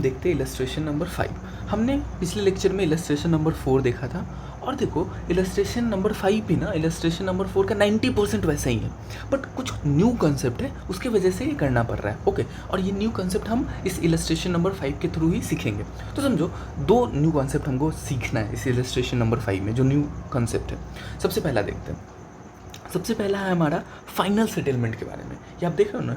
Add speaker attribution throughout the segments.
Speaker 1: देखते हैं illustration number 5। हमने पिछले लेक्चर में इलस्ट्रेशन नंबर 4 देखा था, और देखो इलस्ट्रेशन नंबर 5 भी ना इलस्ट्रेशन नंबर 4 का 90% वैसा ही है, बट कुछ न्यू कंसेप्ट है उसकी वजह से ये करना पड़ रहा है। ओके, और ये न्यू कंसेप्ट हम इस इलस्ट्रेशन नंबर 5 के थ्रू ही सीखेंगे। तो समझो, दो न्यू कंसेप्ट हमको सीखना है इस इलस्ट्रेशन नंबर 5 में, जो न्यू कंसेप्ट है। सबसे पहला देखते हैं। सबसे पहला है हमारा फाइनल सेटलमेंट के बारे में। ये आप देख रहे हो ना,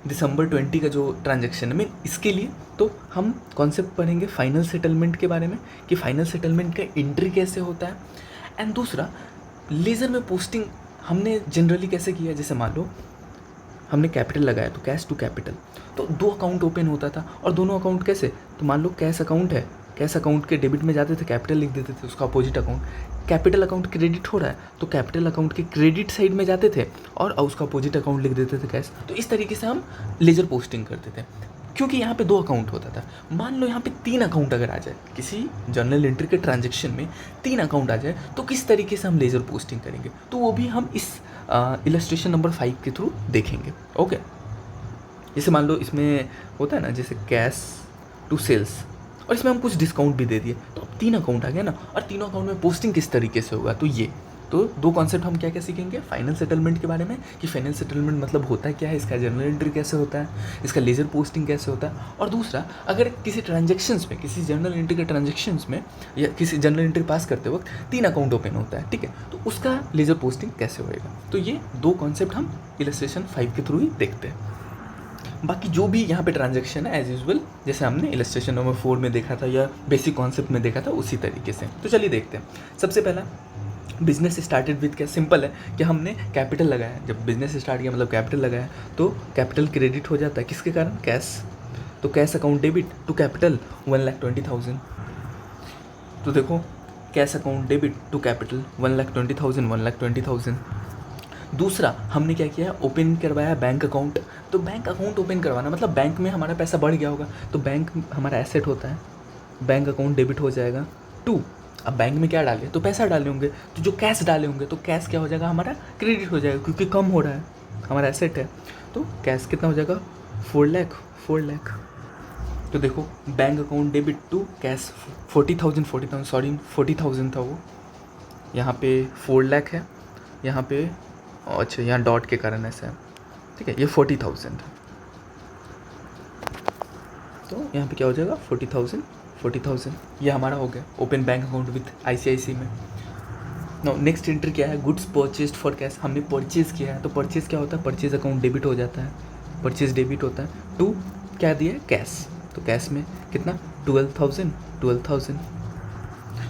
Speaker 1: दिसंबर 20 का जो ट्रांजैक्शन है, इसके लिए तो हम कॉन्सेप्ट पढ़ेंगे फाइनल सेटलमेंट के बारे में, कि फाइनल सेटलमेंट का एंट्री कैसे होता है। एंड दूसरा, लेज़र में पोस्टिंग हमने जनरली कैसे किया है। जैसे मान लो हमने कैपिटल लगाया तो कैश टू कैपिटल, तो दो अकाउंट ओपन होता था, और दोनों अकाउंट कैसे, तो मान लो कैश अकाउंट है, कैश अकाउंट के डेबिट में जाते थे, कैपिटल लिख देते थे, उसका opposite account. Capital account credit हो रहा है तो कैपिटल अकाउंट के क्रेडिट साइड में जाते थे और उसका अपोजिट अकाउंट लिख देते थे कैश। तो इस तरीके से हम लेजर पोस्टिंग करते थे, क्योंकि यहाँ पे दो अकाउंट होता था। मान लो यहाँ पे 3 अकाउंट अगर आ जाए, किसी जर्नल एंट्री के ट्रांजेक्शन में 3 अकाउंट आ जाए, तो किस तरीके से हम लेजर पोस्टिंग करेंगे, तो वो भी हम इस इलस्ट्रेशन नंबर 5 के थ्रू देखेंगे। ओके, जैसे मान लो इसमें होता है ना, जैसे कैश टू सेल्स, और इसमें हम कुछ डिस्काउंट भी दे दिए, तो अब 3 अकाउंट आ गया ना, और तीनों अकाउंट में पोस्टिंग किस तरीके से होगा। तो ये तो दो कॉन्सेप्ट हम क्या क्या सीखेंगे फाइनल सेटलमेंट के बारे में, कि फाइनल सेटलमेंट मतलब होता है क्या है, इसका जर्नल एंट्री कैसे होता है, इसका लेजर पोस्टिंग कैसे होता है। और दूसरा, अगर किसी ट्रांजेक्शन्स में, किसी जर्नल एंट्री के ट्रांजेक्शन्स में या किसी जर्नल एंट्री पास करते वक्त 3 अकाउंट ओपन होता है, ठीक है, तो उसका लेजर पोस्टिंग कैसे होएगा। तो ये दो कॉन्सेप्ट हम इलस्ट्रेशन 5 के थ्रू ही देखते हैं। बाकी जो भी यहाँ पे ट्रांजैक्शन है एज यूजुअल, जैसे हमने इलस्ट्रेशन नंबर 4 में देखा था या बेसिक कॉन्सेप्ट में देखा था, उसी तरीके से। तो चलिए देखते हैं। सबसे पहला, बिजनेस स्टार्टेड विद क्या, सिंपल है कि हमने कैपिटल लगाया। जब बिजनेस स्टार्ट किया मतलब कैपिटल लगाया, तो कैपिटल क्रेडिट हो जाता है किसके कारण, कैश। तो cash account debit to capital 1,20,000। तो देखो, cash account debit to capital 1,20,000, 1,20,000। दूसरा, हमने क्या किया, ओपन करवाया बैंक अकाउंट। तो बैंक अकाउंट ओपन करवाना मतलब बैंक में हमारा पैसा बढ़ गया होगा, तो बैंक हमारा एसेट होता है, बैंक अकाउंट डेबिट हो जाएगा टू। अब बैंक में क्या डाले, तो पैसा डाले होंगे, तो जो कैश डाले होंगे तो कैश क्या हो जाएगा, हमारा क्रेडिट हो जाएगा, क्योंकि कम हो रहा है, हमारा एसेट है। तो कैश कितना हो जाएगा, 4 लाख। तो देखो, bank account debit to cash 40,000 था वो, यहाँ पे 4 लाख है, यहाँ पे अच्छा यहाँ डॉट के कारण ऐसा है, ठीक है, ये 40,000। तो यहाँ पे क्या हो जाएगा, 40,000 ये हमारा हो गया open bank account with ICICI में। नो, नेक्स्ट एंट्री क्या है, गुड्स परचेज्ड फॉर कैश। हमने परचेज किया है, तो परचेज क्या होता है, परचेज अकाउंट डेबिट हो जाता है, परचेज डेबिट होता है टू क्या दिया है, कैश। तो कैश में कितना, 12,000।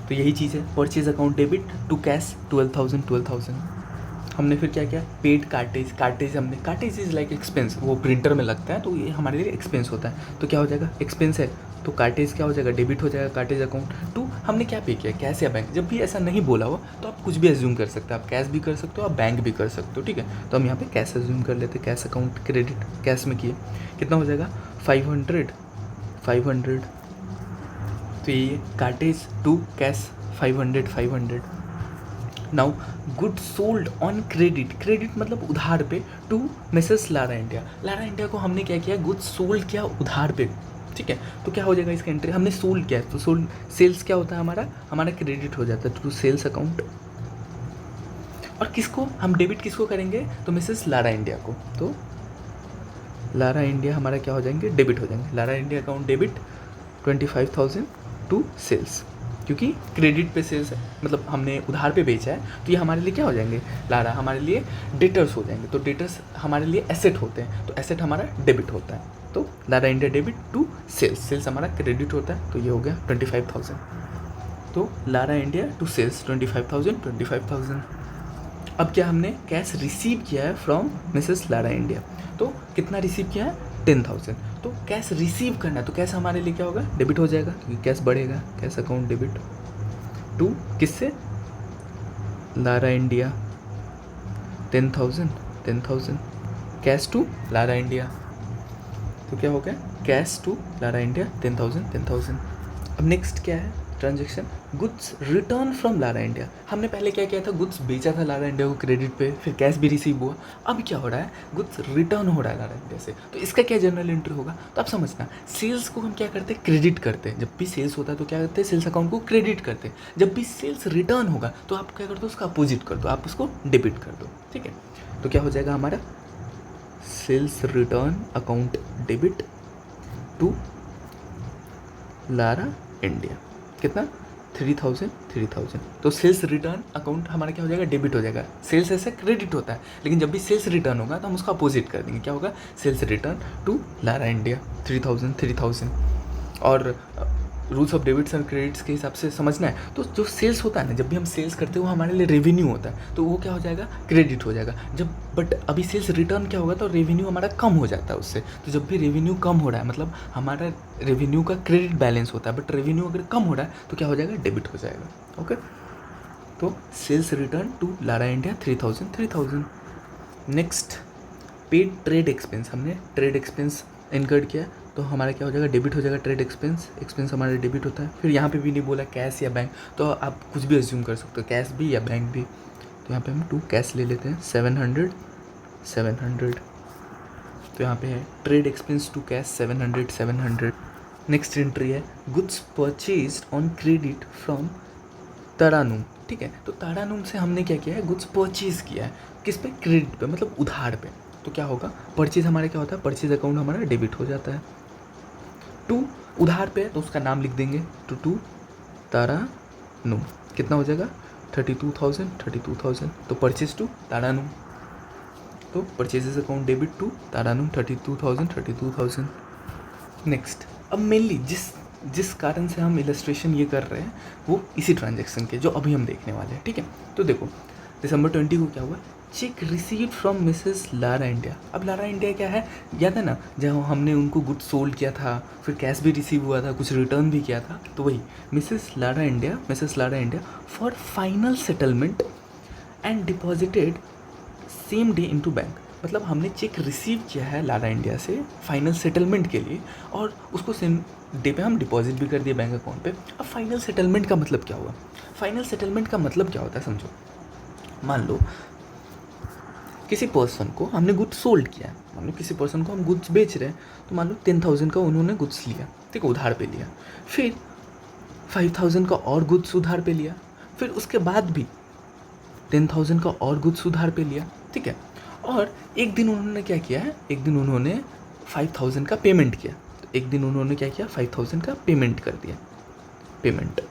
Speaker 1: तो यही चीज़ है, purchase account debit to cash 12,000। हमने फिर क्या किया, पेड कार्टेज हमने, कार्टेज इज़ लाइक एक्सपेंस, वो प्रिंटर में लगता है, तो ये हमारे लिए एक्सपेंस होता है। तो क्या हो जाएगा, एक्सपेंस है, तो कार्टेज क्या हो जाएगा, डेबिट हो जाएगा कार्टेज अकाउंट टू। हमने क्या पे किया, कैश या बैंक। जब भी ऐसा नहीं बोला हो तो आप कुछ भी एज्यूम कर सकते हो, आप कैश भी कर सकते हो, आप बैंक भी कर सकते हो, ठीक है। तो हम यहाँ पे कैश एज्यूम कर लेते, कैश अकाउंट क्रेडिट कैश में किए, कितना हो जाएगा, 500। तो ये cartridge to cash 500। Now good sold on credit मतलब उधार पे टू मिसेस लारा इंडिया को हमने क्या किया, गुड सोल्ड किया उधार पे, ठीक है। तो क्या हो जाएगा इसका एंट्री, हमने सोल्ड किया, तो सोल्ड सेल्स क्या होता है, हमारा क्रेडिट हो जाता है टू सेल्स अकाउंट। और किसको हम डेबिट किसको करेंगे, तो मिसेस लारा इंडिया को। तो लारा इंडिया हमारा क्या हो जाएंगे, डेबिट हो जाएंगे। Lara India account debit 25,000 to sales, क्योंकि क्रेडिट पे सेल्स है, मतलब हमने उधार पे बेचा है, तो ये हमारे लिए क्या हो जाएंगे, लारा हमारे लिए डेटर्स हो जाएंगे। तो डेटर्स हमारे लिए एसेट होते हैं, तो एसेट हमारा डेबिट होता है। तो Lara India debit to sales हमारा क्रेडिट होता है, तो ये हो गया 25,000। तो लारा इंडिया टू सेल्स 25,000। अब क्या, हमने कैश रिसीव किया है फ्रॉम मिसेस लारा इंडिया, तो कितना रिसीव किया है, 10,000। तो कैश रिसीव करना है, तो कैश हमारे लिए क्या होगा, डेबिट हो जाएगा, क्योंकि कैश बढ़ेगा, कैश अकाउंट डेबिट टू किससे, Lara India 10,000 cash to Lara India. तो क्या हो गया, कैश टू लारा इंडिया 10,000। अब नेक्स्ट क्या है, transaction goods return from Lara India. हमने पहले क्या किया था, गुड्स बेचा था लारा इंडिया को क्रेडिट पे, फिर कैश भी रिसीव हुआ। अब क्या हो रहा है, गुड्स रिटर्न हो रहा है लारा इंडिया से, तो इसका क्या जर्नल एंट्री होगा। तो आप समझना, सेल्स को हम क्या करते हैं, क्रेडिट करते हैं। जब भी सेल्स होता है तो क्या करते हैं, सेल्स अकाउंट को क्रेडिट करते हैं। जब भी सेल्स रिटर्न होगा तो आप क्या कर दो, उसका अपोजिट कर दो, आप उसको डेबिट कर दो। ठीक है, तो क्या हो जाएगा हमारा, sales return account debit to Lara India. कितना, 3000। तो सेल्स रिटर्न अकाउंट हमारा क्या हो जाएगा, डेबिट हो जाएगा। सेल्स ऐसे क्रेडिट होता है, लेकिन जब भी सेल्स रिटर्न होगा तो हम उसका अपोजिट कर देंगे, क्या होगा, sales return to Lara India 3000। और rules of debits and credits के हिसाब से समझना है तो जो सेल्स होता है ना, जब भी हम सेल्स करते हैं वो हमारे लिए रेवेन्यू होता है, तो वो क्या हो जाएगा, क्रेडिट हो जाएगा। जब बट अभी सेल्स रिटर्न क्या होगा, तो रेवेन्यू हमारा कम हो जाता है उससे। तो जब भी रेवेन्यू कम हो रहा है, मतलब हमारा रेवेन्यू का क्रेडिट बैलेंस होता है, बट रेवेन्यू अगर कम हो रहा है तो क्या हो जाएगा, डेबिट हो जाएगा। ओके, तो sales return to Lara India 3000। Next, paid trade expense. हमने ट्रेड एक्सपेंस इनकर्ड किया तो हमारा क्या हो जाएगा, डेबिट हो जाएगा। ट्रेड एक्सपेंस हमारा डेबिट होता है। फिर यहाँ पे भी नहीं बोला कैश या बैंक, तो आप कुछ भी अज्यूम कर सकते हो, कैश भी या बैंक भी। तो यहाँ पे हम 2 कैश ले लेते हैं, 700। तो यहाँ पे है trade expense to cash 700। Next entry है goods purchased on credit from Tarannum. ठीक है, तो तरानुम से हमने क्या किया है, गुड्स परचेज किया है। किस पे, क्रेडिट पे, मतलब उधार पे। तो क्या होगा, परचेज हमारा क्या होता है, परचेज अकाउंट हमारा डेबिट हो जाता है। टू उधार पे है तो उसका नाम लिख देंगे, टू तरानुम। कितना हो जाएगा, 32,000। तो परचेज टू तरानुम, तो purchases account debit to Tarannum 32,000। Next, अब मेनली जिस कारण से हम इलस्ट्रेशन ये कर रहे हैं वो इसी ट्रांजैक्शन के जो अभी हम देखने वाले हैं। ठीक है, तो देखो दिसंबर 20 को क्या हुआ, check received from Mrs Lara India. अब लारा इंडिया क्या है, याद है ना, जब हमने उनको गुड सोल्ड किया था, फिर कैश भी रिसीव हुआ था, कुछ रिटर्न भी किया था, तो वही Mrs Lara India for final settlement and deposited same day into bank. मतलब हमने चेक रिसीव किया है लारा इंडिया से फाइनल सेटलमेंट के लिए, और उसको सेम डे पे हम डिपॉजिट भी कर दिए बैंक अकाउंट पे। अब फाइनल सेटलमेंट का मतलब क्या हुआ, फाइनल सेटलमेंट का मतलब क्या होता है समझो। मान लो किसी पर्सन को हमने गुड्स सोल्ड किया है, मान लो किसी पर्सन को हम गुड्स बेच रहे हैं, तो मान लो 10,000 का उन्होंने गुड्स लिया, ठीक है, उधार पे लिया। फिर 5,000 का और गुड्स उधार पे लिया, फिर उसके बाद भी 10,000 का और गुड्स उधार पे लिया, ठीक है। और एक दिन उन्होंने क्या किया है, एक दिन उन्होंने 5,000 का पेमेंट किया। तो एक दिन उन्होंने क्या किया, 5,000 का पेमेंट कर दिया। पेमेंट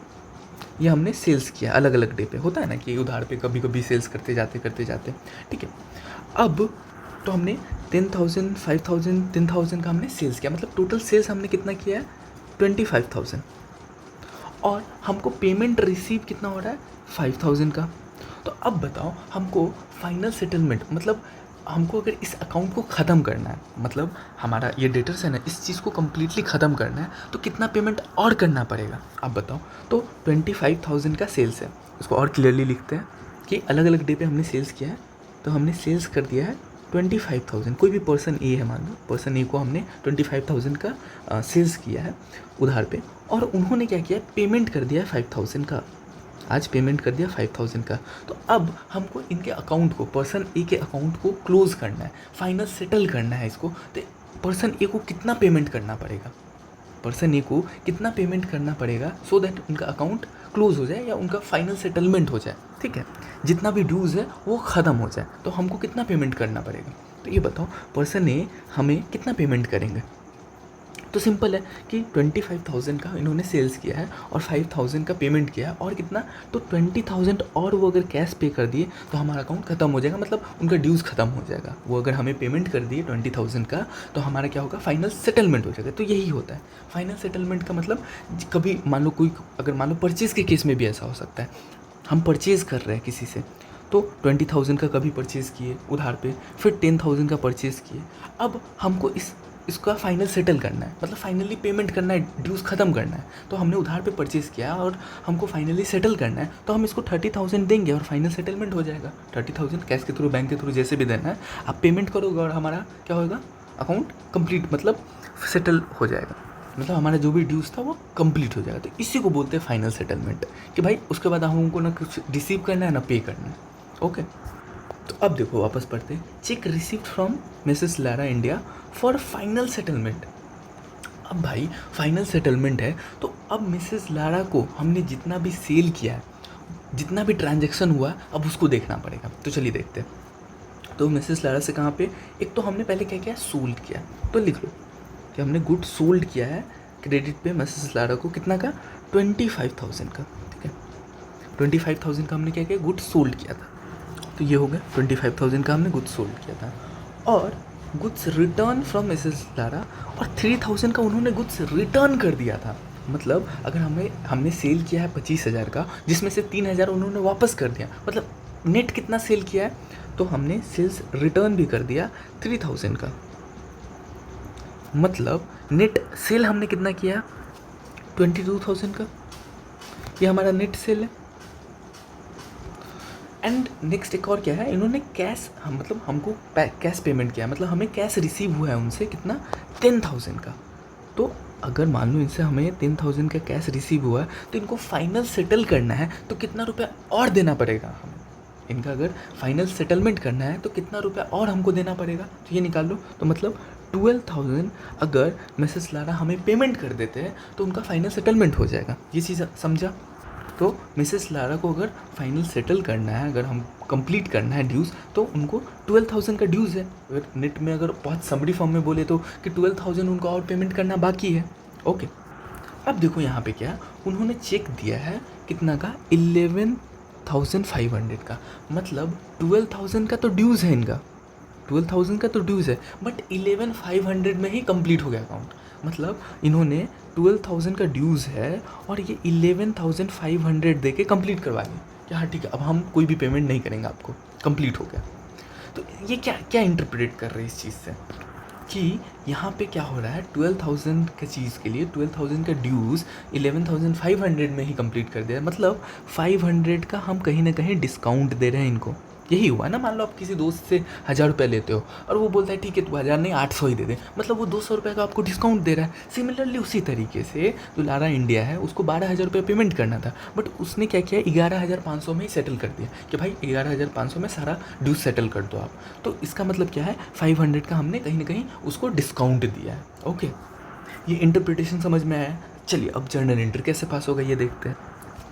Speaker 1: ये हमने सेल्स किया, अलग अलग डे पे होता है ना कि उधार पे कभी कभी सेल्स करते जाते, ठीक है। अब तो हमने 10,000, 5,000, 10,000 का हमने सेल्स किया, मतलब टोटल सेल्स हमने कितना किया है, 25,000। और हमको पेमेंट रिसीव कितना हो रहा है, 5,000 का। तो अब बताओ हमको फाइनल सेटलमेंट, मतलब हमको अगर इस अकाउंट को ख़त्म करना है, मतलब हमारा ये डेटर्स है ना, इस चीज़ को कम्प्लीटली ख़त्म करना है, तो कितना पेमेंट और करना पड़ेगा आप बताओ। तो 25,000 का सेल्स है, उसको और क्लियरली लिखते हैं कि अलग अलग डे पे हमने सेल्स किया है। तो हमने सेल्स कर दिया है 25,000, कोई भी पर्सन ए है, मान लो पर्सन ए को हमने 25,000 का सेल्स किया है उधार पे, और उन्होंने क्या किया, पेमेंट कर दिया है 5,000 का, आज पेमेंट कर दिया 5,000 का। तो अब हमको इनके अकाउंट को, पर्सन ए के अकाउंट को क्लोज़ करना है, फाइनल सेटल करना है इसको। तो पर्सन ए को कितना पेमेंट करना पड़ेगा, पर्सन ए को कितना पेमेंट करना पड़ेगा सो दैट उनका अकाउंट क्लोज हो जाए या उनका फाइनल सेटलमेंट हो जाए, ठीक है, जितना भी ड्यूज़ है वो ख़त्म हो जाए। तो हमको कितना पेमेंट करना पड़ेगा, तो ये बताओ पर्सन ए हमें कितना पेमेंट करेंगे। तो सिंपल है कि 25,000 का इन्होंने सेल्स किया है और 5,000 का पेमेंट किया है, और कितना, तो 20,000 और वो अगर कैश पे कर दिए तो हमारा अकाउंट ख़त्म हो जाएगा, मतलब उनका ड्यूज़ ख़त्म हो जाएगा। वो अगर हमें पेमेंट कर दिए 20,000 का तो हमारा क्या होगा, फाइनल सेटलमेंट हो जाएगा। तो यही होता है फाइनल सेटलमेंट का मतलब। कभी मान लो कोई, अगर मान लो परचेज़ के केस में भी ऐसा हो सकता है, हम परचेज़ कर रहे हैं किसी से, तो 20,000 का कभी परचेज़ किए उधार पे, फिर 10,000 का परचेज़ किए। अब हमको इसका फाइनल सेटल करना है, मतलब फाइनली पेमेंट करना है, ड्यूज़ ख़त्म करना है। तो हमने उधार पे परचेज़ किया और हमको फाइनली सेटल करना है, तो हम इसको 30,000 देंगे और फाइनल सेटलमेंट हो जाएगा। 30,000 कैश के थ्रू, बैंक के थ्रू, जैसे भी देना है आप पेमेंट करोगे और हमारा क्या होगा, अकाउंट कंप्लीट, मतलब सेटल हो जाएगा। मतलब हमारा जो भी ड्यूज़ था वो कंप्लीट हो जाएगा। तो इसी को बोलते हैं फाइनल सेटलमेंट, कि भाई उसके बाद हम उनको ना कुछ रिसीव करना है ना पे करना है। ओके, तो अब देखो वापस पढ़ते हैं। Check received from Mrs Lara India for final settlement. अब भाई फाइनल सेटलमेंट है, तो अब मिसेस लारा को हमने जितना भी सेल किया है, जितना भी ट्रांजैक्शन हुआ है, अब उसको देखना पड़ेगा। तो चलिए देखते हैं। तो मिसेस लारा से कहाँ पे, एक तो हमने पहले क्या किया, सोल्ड किया। तो लिख लो कि हमने गुड सोल्ड किया है क्रेडिट पे मिसेस लारा को, कितना का, 25,000 का। ठीक है, 25,000 का हमने क्या किया, गुड सोल्ड किया था। तो ये हो गया 25,000 का हमने गुड्स सोल्ड किया था। और goods return from Mrs Lara, और 3,000 का उन्होंने गुड्स रिटर्न कर दिया था। मतलब अगर हमने सेल किया है 25,000 का, जिसमें से 3,000 उन्होंने वापस कर दिया, मतलब नेट कितना सेल किया है, तो हमने सेल्स रिटर्न भी कर दिया 3,000 का। मतलब नेट सेल हमने कितना किया, 22,000 का। ये हमारा नेट सेल है। एंड नेक्स्ट एक और क्या है, इन्होंने कैश मतलब हमको कैश पेमेंट किया, मतलब हमें कैश रिसीव हुआ है उनसे कितना, 10,000 का। तो अगर मान लो इनसे हमें 10,000 का कैश रिसीव हुआ है, तो इनको फाइनल सेटल करना है तो कितना रुपया और देना पड़ेगा हमें। इनका अगर फाइनल सेटलमेंट करना है तो कितना रुपया और हमको देना पड़ेगा, तो ये निकाल लो। तो मतलब 12,000 अगर मिसेस लारा हमें पेमेंट कर देते हैं तो उनका फाइनल सेटलमेंट हो जाएगा। ये चीज़ समझा। तो मिसेस लारा को अगर फाइनल सेटल करना है, अगर हम कंप्लीट करना है ड्यूज़, तो उनको 12,000 का ड्यूज़ है। अगर नेट में अगर बहुत समरी फॉर्म में बोले तो कि 12,000 उनको और पेमेंट करना बाकी है। ओके, अब देखो यहाँ पे क्या, उन्होंने चेक दिया है कितना का, 11,500 का। मतलब 12,000 का तो ड्यूज़ है इनका, 12,000 का तो ड्यूज़ है, बट 11,500 में ही कंप्लीट हो गया अकाउंट। मतलब इन्होंने 12,000 का ड्यूज़ है और ये 11,500 दे के कम्प्लीट करवा ली कि हाँ ठीक है, अब हम कोई भी पेमेंट नहीं करेंगे, आपको कंप्लीट हो गया। तो ये क्या क्या इंटरप्रेट कर रहे हैं इस चीज़ से, कि यहाँ पे क्या हो रहा है, 12,000 के चीज़ के लिए 12,000 का ड्यूज़ 11,500 में ही कंप्लीट कर दिया। मतलब 500 का हम कहीं ना कहीं डिस्काउंट दे रहे हैं इनको। यही हुआ ना, मान लो आप किसी दोस्त से 1,000 रुपये लेते हो और वो बोलता है ठीक है तू 1,000 नहीं 800 ही दे दे, मतलब वो 200 रुपये का आपको डिस्काउंट दे रहा है। सिमिलरली उसी तरीके से जो लारा इंडिया है उसको 12,000 रुपये पेमेंट करना था, बट उसने क्या किया, 11,500 में ही सेटल कर दिया कि भाई 11,500 में सारा ड्यूज सेटल कर दो आप। तो इसका मतलब क्या है, 500 का हमने कहीं ना कहीं उसको डिस्काउंट दिया है। ओके, ये इंटरप्रिटेशन समझ में आया। चलिए अब जर्नल एंट्री कैसे पास होगा ये देखते हैं।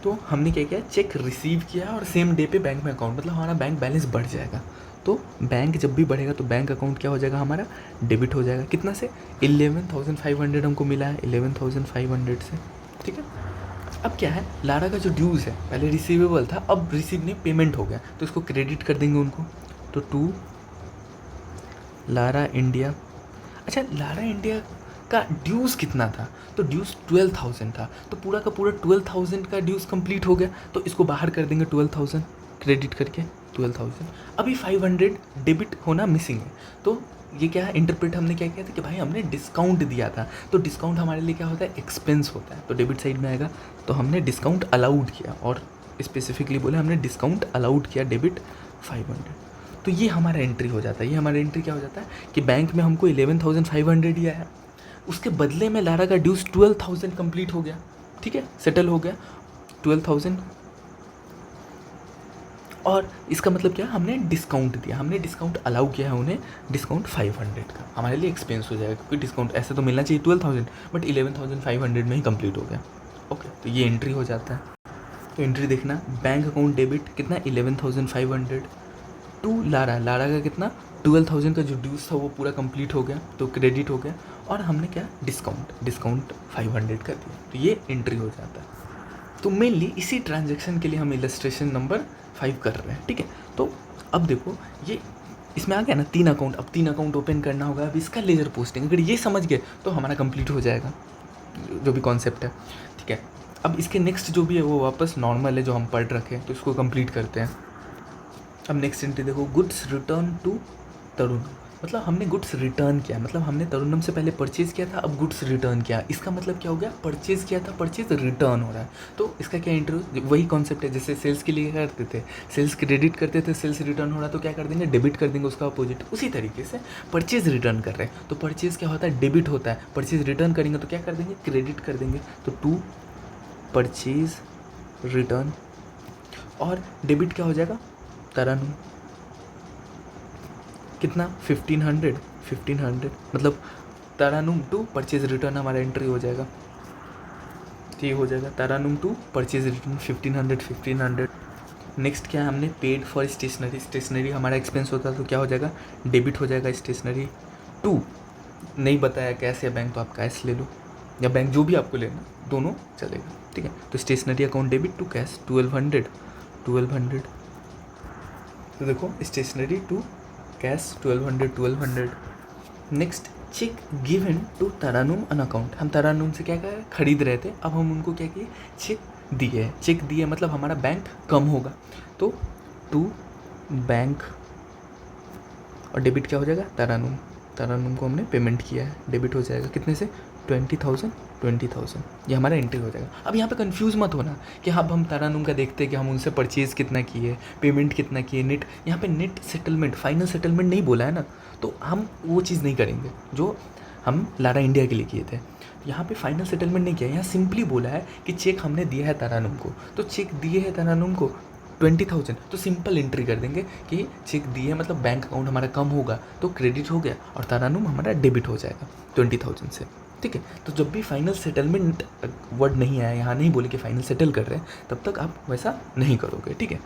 Speaker 1: तो हमने क्या किया, चेक रिसीव किया और सेम डे पे बैंक में अकाउंट, मतलब हमारा बैंक बैलेंस बढ़ जाएगा। तो बैंक जब भी बढ़ेगा तो बैंक अकाउंट क्या हो जाएगा, हमारा डेबिट हो जाएगा। कितना से, 11,500 हमको मिला है, 11,500 से। ठीक है, अब क्या है, लारा का जो ड्यूज़ है पहले रिसीवेबल था, अब रिसीव नहीं पेमेंट हो गया, तो इसको क्रेडिट कर देंगे उनको। तो टू लारा इंडिया। अच्छा, लारा इंडिया का ड्यूज़ कितना था, तो ड्यूज़ 12,000 था, तो पूरा का पूरा 12,000 का ड्यूज़ कंप्लीट हो गया। तो इसको बाहर कर देंगे 12,000 क्रेडिट करके 12,000। अभी 500 डेबिट होना मिसिंग है। तो ये क्या है, इंटरप्रेट हमने क्या किया था कि भाई हमने डिस्काउंट दिया था, तो डिस्काउंट हमारे लिए क्या होता है, एक्सपेंस होता है, तो डेबिट साइड में आएगा। तो हमने डिस्काउंट अलाउड किया, और स्पेसिफिकली बोले हमने डिस्काउंट अलाउड किया डेबिट 500। तो ये हमारा एंट्री हो जाता है। ये हमारा एंट्री क्या हो जाता है कि बैंक में हमको 11,500 दिया है, उसके बदले में लारा का ड्यूज़ 12,000 कंप्लीट हो गया। ठीक है, सेटल हो गया 12,000। और इसका मतलब क्या है, हमने डिस्काउंट दिया, हमने डिस्काउंट अलाउ किया है उन्हें, डिस्काउंट 500 का हमारे लिए एक्सपेंस हो जाएगा, क्योंकि डिस्काउंट ऐसे तो मिलना चाहिए 12,000, बट 11,500 में ही कंप्लीट हो गया। ओके, तो ये एंट्री हो जाता है। तो एंट्री देखना, बैंक अकाउंट डेबिट कितना, 11,500 टू लारा, लारा का कितना, 12,000 का जो ड्यूज़ था वो पूरा कंप्लीट हो गया, तो क्रेडिट हो गया। और हमने क्या, डिस्काउंट 500 कर दिया, तो ये एंट्री हो जाता है। तो मेनली इसी ट्रांजैक्शन के लिए हम इलस्ट्रेशन नंबर 5 कर रहे हैं। ठीक है, तो अब देखो ये इसमें आ गया ना 3 अकाउंट, अब 3 अकाउंट ओपन करना होगा। अब इसका लेजर पोस्टिंग अगर ये समझ गए तो हमारा कंप्लीट हो जाएगा जो भी कॉन्सेप्ट है। ठीक है, अब इसके नेक्स्ट जो भी है वो वापस नॉर्मल है जो हम पढ़ रखे हैं, तो इसको कंप्लीट करते हैं। अब नेक्स्ट एंट्री देखो, गुड्स रिटर्न टू तरुण। मतलब हमने गुड्स रिटर्न किया, मतलब हमने तरुणम से पहले परचेज़ किया था, अब गुड्स रिटर्न किया। इसका मतलब क्या हो गया, परचेज़ किया था, परचेज़ रिटर्न हो रहा है। तो इसका क्या इंटरव्यू, वही कॉन्सेप्ट है जैसे सेल्स के लिए करते थे, सेल्स क्रेडिट करते थे, सेल्स रिटर्न हो रहा है तो क्या कर देंगे, डेबिट कर देंगे उसका अपोजिट। उसी तरीके से परचेज़ रिटर्न कर रहे हैं तो परचेज़ क्या होता है, डेबिट होता है। परचेज़ रिटर्न करेंगे तो क्या कर देंगे, क्रेडिट कर देंगे। तो टू परचेज़ रिटर्न, और डेबिट क्या हो जाएगा, तरानूम कितना 1500 मतलब तरानूम टू परचेज रिटर्न हमारा एंट्री हो जाएगा। तो ये हो जाएगा तरानूम टू परचेज रिटर्न 1500। नेक्स्ट क्या है, हमने पेड फॉर स्टेशनरी, स्टेशनरी हमारा एक्सपेंस होता है तो क्या हो जाएगा, डेबिट हो जाएगा स्टेशनरी टू, नहीं बताया कैश या बैंक तो आप कैश ले लो या बैंक जो भी आपको लेना, दोनों चलेगा, ठीक है। तो stationery account debit to cash 1200। तो देखो stationery to cash 1200। Next cheque given to Tarannum on account, हम तरानूम से क्या क्या खरीद रहे थे, अब हम उनको क्या किए, चेक दिए। चेक दिए मतलब हमारा बैंक कम होगा तो टू बैंक, और डेबिट क्या हो जाएगा, तरानूम, तरानूम को हमने पेमेंट किया है, डेबिट हो जाएगा कितने से 20,000, ये हमारा एंट्री हो जाएगा। अब यहाँ पे कंफ्यूज मत होना कि अब हम तरानूम का देखते हैं कि हम उनसे परचेज़ कितना किए, पेमेंट कितना किए, नेट, यहाँ पे नेट सेटलमेंट, फाइनल सेटलमेंट नहीं बोला है ना, तो हम वो चीज़ नहीं करेंगे जो हम लारा इंडिया के लिए किए थे। यहाँ पे फाइनल सेटलमेंट नहीं किया, यहाँ सिंपली बोला है कि चेक हमने दिया है तरानूम को, तो चेक दिए है तरानूम को 20,000, तो सिंपल एंट्री कर देंगे कि चेक दिए मतलब बैंक अकाउंट हमारा कम होगा तो क्रेडिट हो गया और तरानूम हमारा डेबिट हो जाएगा 20,000 से, ठीक है। तो जब भी फाइनल सेटलमेंट वर्ड नहीं आया, यहाँ नहीं बोले कि फाइनल सेटल कर रहे हैं, तब तक आप वैसा नहीं करोगे, ठीक है।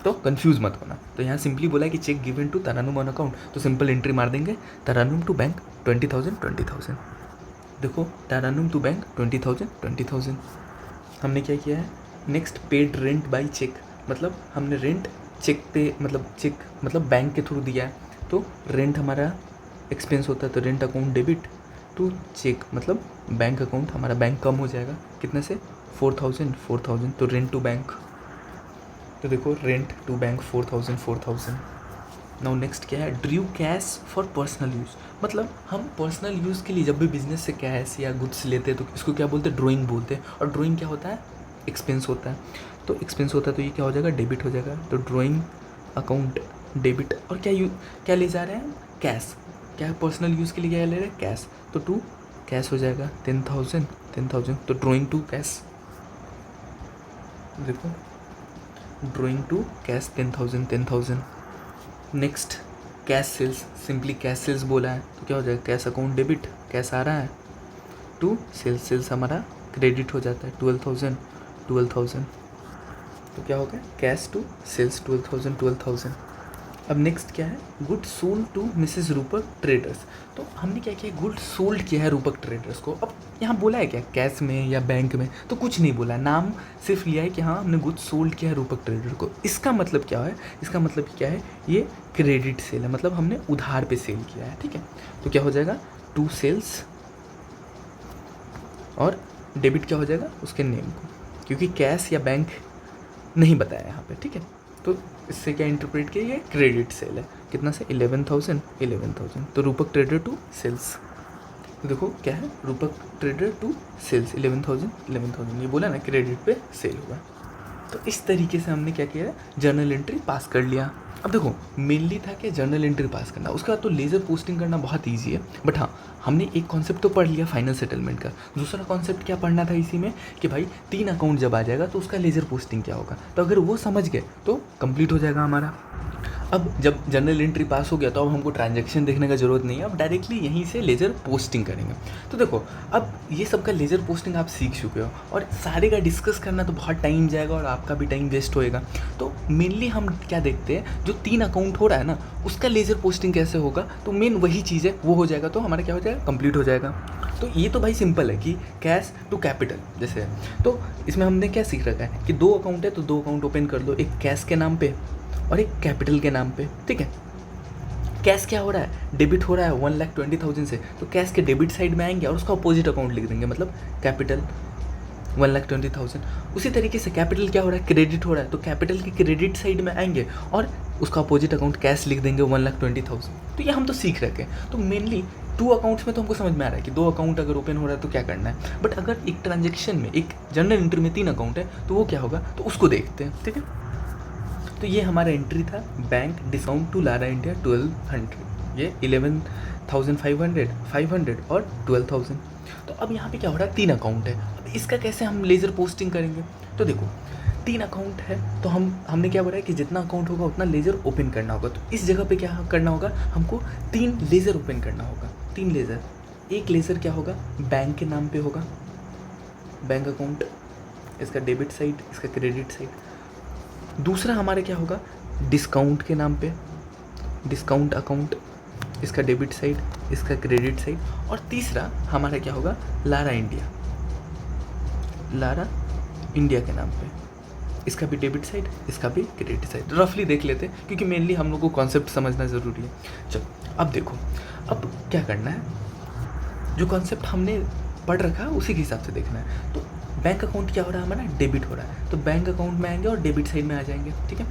Speaker 1: तो कंफ्यूज मत होना, तो यहाँ सिंपली बोला है कि cheque given to Tarannum on account, तो सिंपल एंट्री मार देंगे तरानूम टू बैंक 20,000। देखो तरानूम टू बैंक 20,000। हमने क्या किया है, next paid rent by cheque, मतलब हमने रेंट चेक पे, मतलब चेक मतलब बैंक के थ्रू दिया है तो रेंट हमारा एक्सपेंस होता है, तो rent account debit to cheque मतलब बैंक अकाउंट, हमारा बैंक कम हो जाएगा कितने से 4,000, तो रेंट टू बैंक, तो देखो rent to bank 4,000। Now next क्या है, drew cash for personal use, मतलब हम पर्सनल यूज़ के लिए जब भी बिजनेस से कैश या गुड्स लेते हैं तो इसको क्या बोलते हैं, ड्राइंग बोलते हैं। और ड्राइंग क्या होता है, एक्सपेंस होता है, तो एक्सपेंस होता है तो ये क्या हो जाएगा, डेबिट हो जाएगा। तो ड्राइंग अकाउंट डेबिट, और क्या ले जा रहे हैं, कैश, क्या पर्सनल यूज़ के लिए क्या ले रहे हैं, कैश, तो टू कैश हो जाएगा 10,000, तो ड्राइंग टू कैश, देखो drawing to cash 10,000। Next cash sales, simply cash sales बोला है तो क्या हो जाएगा, कैश अकाउंट डेबिट, कैश आ रहा है टू सेल्स, सेल्स हमारा क्रेडिट हो जाता है 12,000, तो क्या हो गया, कैश टू सेल्स 12,000। अब नेक्स्ट क्या है, गुड सोल्ड टू मिसेस रूपक ट्रेडर्स, तो हमने क्या किया, गुड सोल्ड किया है रूपक ट्रेडर्स को। अब यहाँ बोला है क्या, कैश में या बैंक में, तो कुछ नहीं बोला, नाम सिर्फ लिया है कि हाँ हमने गुड सोल्ड किया है रूपक ट्रेडर को। इसका मतलब क्या है, इसका मतलब क्या है, ये क्रेडिट सेल है, मतलब हमने उधार पे सेल किया है, ठीक है। तो क्या हो जाएगा, टू सेल्स, और डेबिट क्या हो जाएगा, उसके नेम को, क्योंकि कैश या बैंक नहीं बताया यहाँ पे, ठीक है। तो इससे क्या इंटरप्रेट किया, ये क्रेडिट सेल है, कितना से 11,000, तो रूपक ट्रेडर टू सेल्स, तो देखो क्या है, रूपक ट्रेडर टू सेल्स 11,000, ये बोला ना क्रेडिट पे सेल हुआ। तो इस तरीके से हमने क्या किया, जर्नल एंट्री पास कर लिया। अब देखो मेनली था कि जर्नल एंट्री पास करना, उसके बाद तो लेज़र पोस्टिंग करना बहुत ईजी है, बट हाँ हमने एक कॉन्सेप्ट तो पढ़ लिया फाइनल सेटलमेंट का। दूसरा कॉन्सेप्ट क्या पढ़ना था इसी में कि भाई 3 अकाउंट जब आ जाएगा तो उसका लेज़र पोस्टिंग क्या होगा, तो अगर वो समझ गए तो कंप्लीट हो जाएगा हमारा। अब जब जर्नल एंट्री पास हो गया तो अब हमको ट्रांजैक्शन देखने का ज़रूरत नहीं है, अब डायरेक्टली यहीं से लेज़र पोस्टिंग करेंगे। तो देखो अब ये सब का लेज़र पोस्टिंग आप सीख चुके हो, और सारे का डिस्कस करना तो बहुत टाइम जाएगा और आपका भी टाइम वेस्ट होएगा। तो मेनली हम क्या देखते हैं, जो 3 अकाउंट हो रहा है ना उसका लेज़र पोस्टिंग कैसे होगा, तो मेन वही चीज़ है, वो हो जाएगा तो हमारा क्या हो जाएगा, कंप्लीट हो जाएगा। तो ये तो भाई सिंपल है कि कैश टू कैपिटल जैसे है। तो इसमें हमने क्या सीख रखा है कि 2 अकाउंट है तो 2 अकाउंट ओपन कर दो, एक कैश के नाम पे और एक कैपिटल के नाम पे, ठीक है। कैश क्या हो रहा है, डेबिट हो रहा है 1,20,000 से, तो कैश के डेबिट साइड में आएंगे और उसका अपोजिट अकाउंट लिख देंगे, मतलब कैपिटल 1,20,000। उसी तरीके से कैपिटल क्या हो रहा है, क्रेडिट हो रहा है, तो कैपिटल के क्रेडिट साइड में आएंगे और उसका अपोजिट अकाउंट कैश लिख देंगे 1,20,000। तो ये हम तो सीख रखे हैं। तो मेनली 2 अकाउंट्स में तो हमको समझ में आ रहा है कि 2 अकाउंट अगर ओपन हो रहा है तो क्या करना है। बट अगर एक ट्रांजेक्शन में, एक जनरल एंट्री में 3 अकाउंट है तो वो क्या होगा, तो उसको देखते हैं। ठीक है, तो ये हमारा एंट्री था, bank discount to Lara India 1200, ये 11,500, 500 और 12,000। तो अब यहाँ पे क्या हो रहा है, 3 अकाउंट है। अब इसका कैसे हम लेज़र पोस्टिंग करेंगे। तो देखो 3 अकाउंट है तो हमने क्या बोला है कि जितना अकाउंट होगा उतना लेज़र ओपन करना होगा। तो इस जगह पे क्या करना होगा, हमको 3 लेज़र ओपन करना होगा। 3 लेज़र, एक लेज़र क्या होगा, बैंक के नाम पे होगा, बैंक अकाउंट, इसका डेबिट साइड, इसका क्रेडिट साइड। दूसरा हमारे क्या होगा, डिस्काउंट के नाम पे, डिस्काउंट अकाउंट, इसका डेबिट साइड, इसका क्रेडिट साइड। और तीसरा हमारा क्या होगा, लारा इंडिया, लारा इंडिया के नाम पे, इसका भी डेबिट साइड, इसका भी क्रेडिट साइड। रफली देख लेते हैं क्योंकि मेनली हम लोग को कॉन्सेप्ट समझना ज़रूरी है। चलो अब देखो, अब क्या करना है, जो कॉन्सेप्ट हमने पढ़ रखा है उसी के हिसाब से देखना है। तो बैंक अकाउंट क्या हो रहा है हमारा, डेबिट हो रहा है, तो बैंक अकाउंट में आएंगे और डेबिट साइड में आ जाएंगे। ठीक है,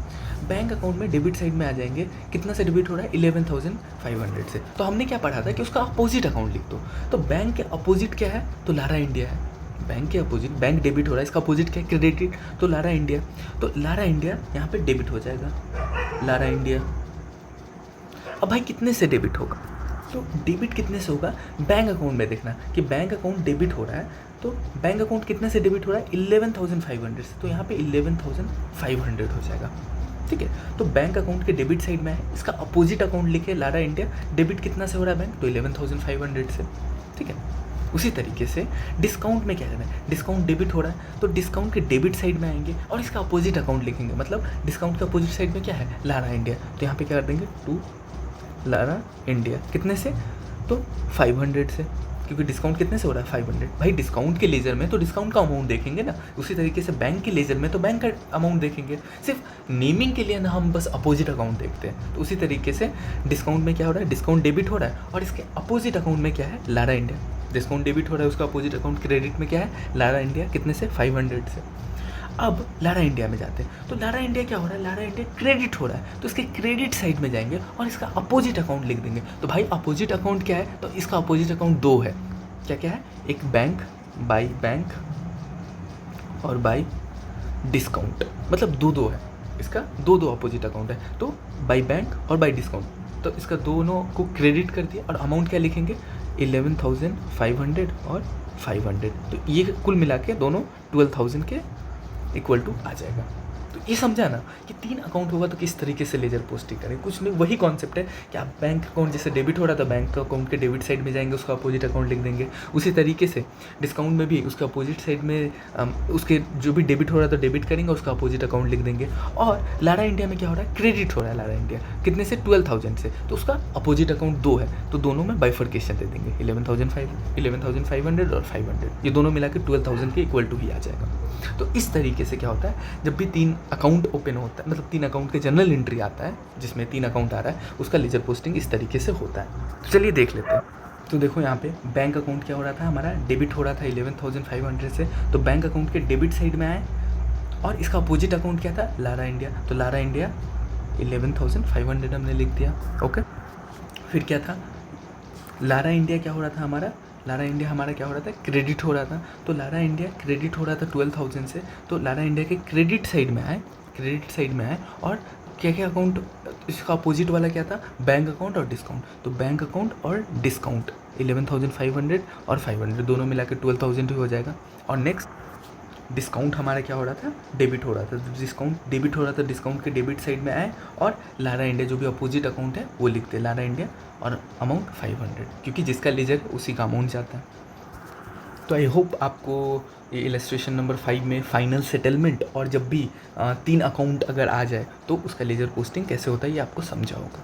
Speaker 1: बैंक अकाउंट में डेबिट साइड में आ जाएंगे, कितना से डेबिट हो रहा है, 11,500 से। तो हमने क्या पढ़ा था कि उसका अपोजिट अकाउंट लिख दो। तो बैंक के अपोजिट क्या है, तो लारा इंडिया है। बैंक के अपोजिट, बैंक डेबिट हो रहा है, इसका अपोजिट क्या है, क्रेडिट, तो लारा इंडिया। तो लारा इंडिया यहाँ पे डेबिट हो जाएगा, लारा इंडिया। अब भाई कितने से डेबिट होगा, तो डेबिट कितने से होगा, बैंक अकाउंट में देखना कि बैंक अकाउंट डेबिट हो रहा है। तो बैंक अकाउंट कितने से डेबिट हो रहा है, 11,500 से। तो यहाँ पे 11,500 हो जाएगा। ठीक है, तो बैंक अकाउंट के डेबिट साइड में है, इसका अपोजिट अकाउंट लिखे लारा इंडिया। डेबिट कितना से हो रहा है बैंक, तो 11,500 से। ठीक है, उसी तरीके से डिस्काउंट में क्या करना है, डिस्काउंट डेबिट हो रहा है तो डिस्काउंट के डेबिट साइड में आएंगे और इसका अपोजिट अकाउंट लिखेंगे। मतलब डिस्काउंट का अपोजिट साइड में क्या है, लारा इंडिया। तो यहाँ पे क्या कर देंगे, टू लारा इंडिया, कितने से, तो 500 से, क्योंकि डिस्काउंट कितने से हो रहा है, 500। भाई डिस्काउंट के लेजर में तो डिस्काउंट का अमाउंट देखेंगे ना, उसी तरीके से बैंक के लेजर में तो बैंक का अमाउंट देखेंगे। सिर्फ नेमिंग के लिए ना हम बस अपोजिट अकाउंट देखते हैं। तो उसी तरीके से डिस्काउंट में क्या हो रहा है, डिस्काउंट डेबिट हो रहा है और इसके अपोजिट अकाउंट में क्या है, लारा इंडिया। डिस्काउंट डेबिट हो रहा है, उसका अपोजिट अकाउंट क्रेडिट में क्या है, लारा इंडिया, कितने से, 500 से। अब लारा इंडिया में जाते हैं, तो लारा इंडिया क्या हो रहा है, लारा इंडिया क्रेडिट हो रहा है, तो इसके क्रेडिट साइड में जाएंगे और इसका अपोजिट अकाउंट लिख देंगे। तो भाई अपोजिट अकाउंट क्या है, तो इसका अपोजिट अकाउंट 2 है। क्या क्या है, एक बैंक, बाई बैंक और बाई डिस्काउंट, मतलब 2 है, इसका 2 अपोजिट अकाउंट है। तो बाई बैंक और बाई डिस्काउंट, तो इसका दोनों को क्रेडिट कर दिया और अमाउंट क्या लिखेंगे, 11,500 और 500। तो ये कुल मिला के दोनों 12,000 के इक्वल टू आ जाएगा। तो ये समझा ना कि 3 अकाउंट होगा तो किस तरीके से लेजर पोस्टिंग करें। कुछ नहीं, वही कॉन्सेप्ट है कि आप बैंक अकाउंट जैसे डेबिट हो रहा था, बैंक का अकाउंट के डेबिट साइड में जाएंगे, उसका अपोजिट अकाउंट लिख देंगे। उसी तरीके से डिस्काउंट में भी उसका अपोजिट साइड में उसके जो भी डेबिट हो रहा था डेबिट करेंगे, उसका अपोजिट अकाउंट लिख देंगे। और लारा इंडिया में क्या हो रहा है, क्रेडिट हो रहा है लारा इंडिया, कितने से, 12,000 से, तो उसका अपोजिट अकाउंट 2 है, तो दोनों में बाइफर्केशन दे देंगे, 11,500 और 500, ये दोनों मिला के 12,000 के इक्वल टू ही आ जाएगा। तो इस तरीके से क्या होता है, जब भी 3 अकाउंट ओपन होता है, मतलब 3 अकाउंट के जनरल एंट्री आता है जिसमें 3 अकाउंट आ रहा है, उसका लेजर पोस्टिंग इस तरीके से होता है। तो चलिए देख लेते हैं। तो देखो यहाँ पे बैंक अकाउंट क्या हो रहा था हमारा, डेबिट हो रहा था 11,500 से, तो बैंक अकाउंट के डेबिट साइड में आए और इसका अपोजिट अकाउंट क्या था, लारा इंडिया। तो लारा इंडिया 11,500 हमने लिख दिया। ओके, फिर क्या था, लारा इंडिया क्या हो रहा था हमारा, लारा इंडिया हमारा क्या हो रहा था, क्रेडिट हो रहा था। तो लारा इंडिया क्रेडिट हो रहा था 12,000 से, तो लारा इंडिया के क्रेडिट साइड में आए, क्रेडिट साइड में आए और क्या क्या अकाउंट, इसका अपोजिट वाला क्या था, बैंक अकाउंट और डिस्काउंट। तो बैंक अकाउंट और डिस्काउंट 11,500 और 500 दोनों मिला के 12,000 ही हो जाएगा। और नेक्स्ट डिस्काउंट हमारा क्या हो रहा था, डेबिट हो रहा था, तो डिस्काउंट डेबिट हो रहा था, डिस्काउंट के डेबिट साइड में आए और लारा इंडिया जो भी अपोजिट अकाउंट है वो लिखते, लारा इंडिया और अमाउंट 500, क्योंकि जिसका लेजर उसी का अमाउंट जाता है। तो आई होप आपको ये इलस्ट्रेशन नंबर 5 में फाइनल सेटलमेंट और जब भी 3 अकाउंट अगर आ जाए तो उसका लेजर पोस्टिंग कैसे होता है ये आपको समझा होगा।